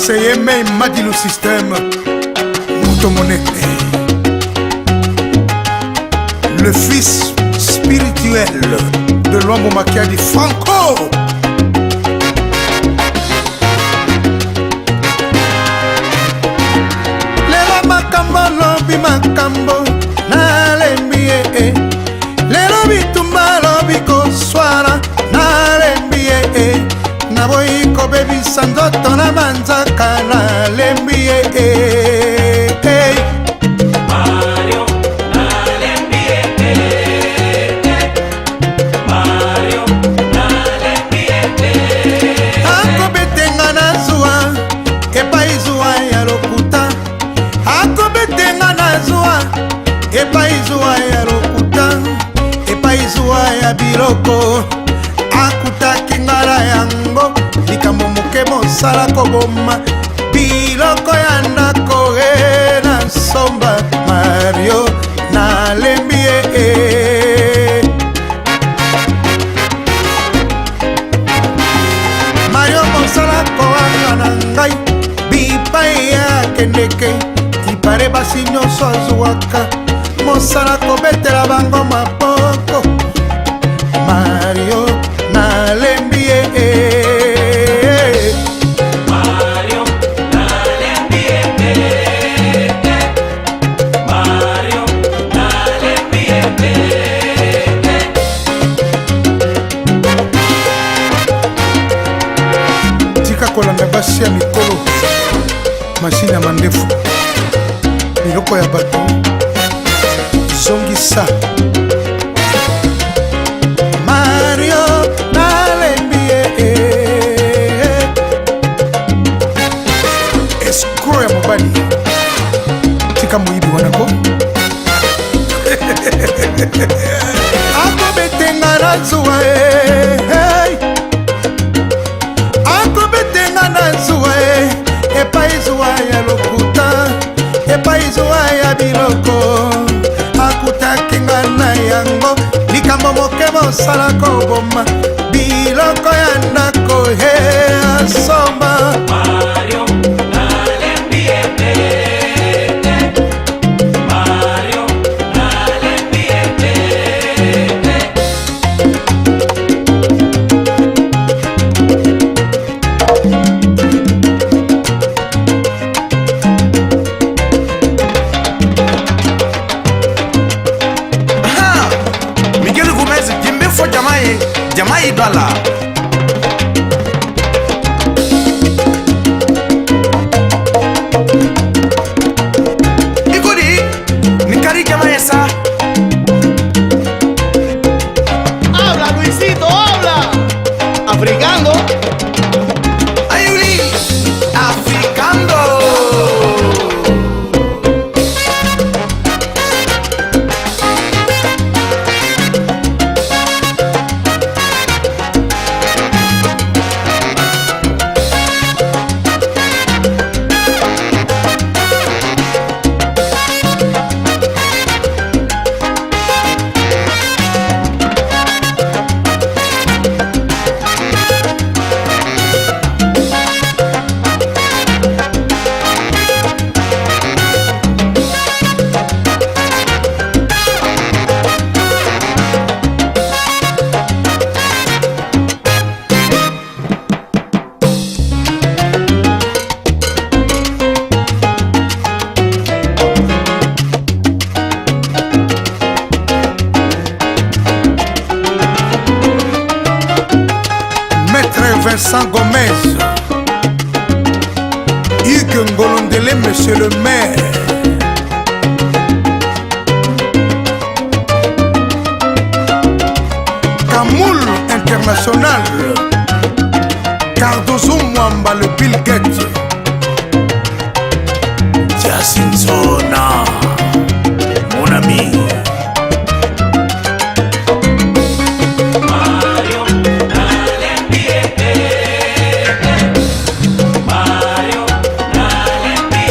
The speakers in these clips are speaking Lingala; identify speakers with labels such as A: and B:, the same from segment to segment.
A: conseiller mais il m'a dit le système Motomonete, le fils spirituel de Luambo Makiadi Franco. Lelo makambo lobi makambo nalembi lelo bitumba lobi koswara nalembi naboyi kobebisa ndoto na manzaka nalembi
B: Mario nalembi Mario nalembi
A: akobetenga na zuwa epai zuwa ya lokuta akobetenga na zuwa epai zuwa ya lokuta epai zuwa ya biloko akutaki ngala yango likambo moke mosala koboma biloko ya ndako na somba Mario nalembi Mario mosala koanga na ngai bipai ya kendeke ipare basi nyonso azwaka mosala kobetela bango maboko Mario nalembi
B: Mario nalembi Mario nalembi
A: tika kolanda basi ya mikolo mashine ya mandefu biloko ya bato zongisa Mario nalembi escro ya mobali tika moyibi wanako akobetenga na zuwa akobetenga na zuwa epai zuwa ya lokuta epai zuwa ya biloko akutakinga na yango likambo moke mosala koboma biloko ya ndako asomba
B: Mario nalembi Mario nalembi
C: Miguel Gomez jimbe fo jamaye dala ikodi nikari jamaye sa
D: Habla, Luisito, habla. Africando.
C: ayuli africando
A: Vincent Gomez, Hugues Ngolondele, monsieur le maire. Kamoul International, Cardozo Mwamba, le Bill Gates, Jasin Zona, mon ami.
B: Mario nalembi Mario nalembi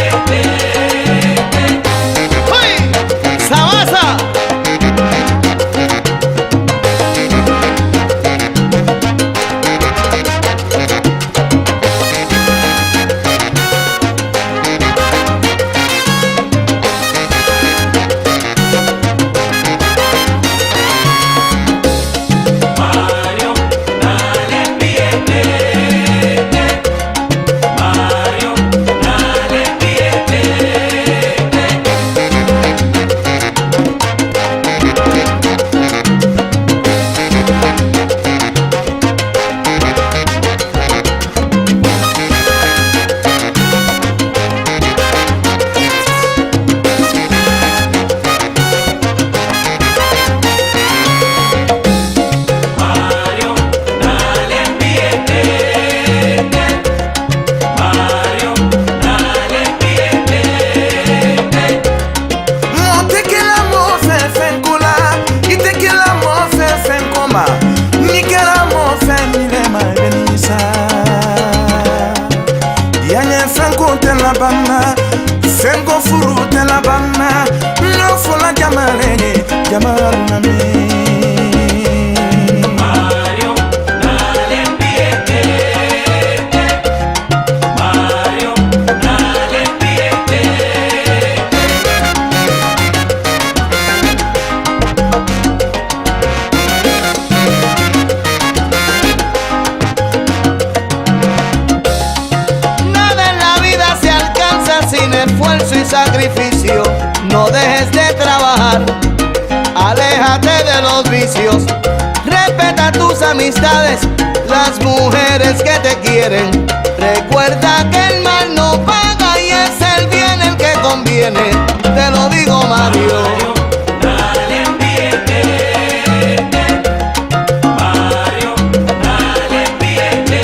D: ¡Hey! ¡Sabasa!
A: yamarunami
B: Mario, nalembiete. Mario, nalembiete.
D: Nada en la vida se alcanza sin esfuerzo y sacrificio. No dejes de trabajar, aléjate de los vicios. Respeta tus amistades, las mujeres que te quieren. Recuerda que el mal no paga y es el bien el que conviene. Te lo digo, Mario.
B: Nalembiete. Mario, nalembiete.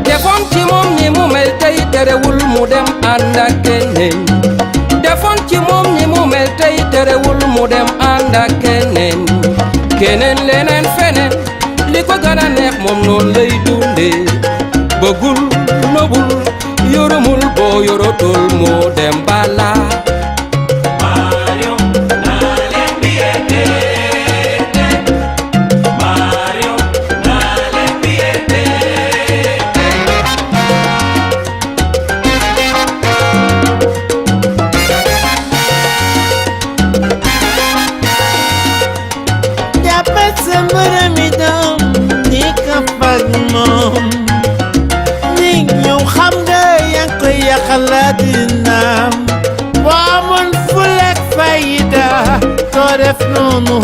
E: Defon ci moom ni mu mel tey terewul mu dem ànd ak keneen Defon ci moom ni mu mel tey terewul mu dem ànd ak keneen keneen leneen feneen li ko gën a neex moom noonu lay dundee bëggul nobul yorumul boo yorotul moo dem bala
B: Mario, nalembiete. Mario, nalembiete.
F: Dapat sa marami daw di ka pagmom Ning yung xam nga yang ko yakalatinam Wamon fulak fayda ko def noonu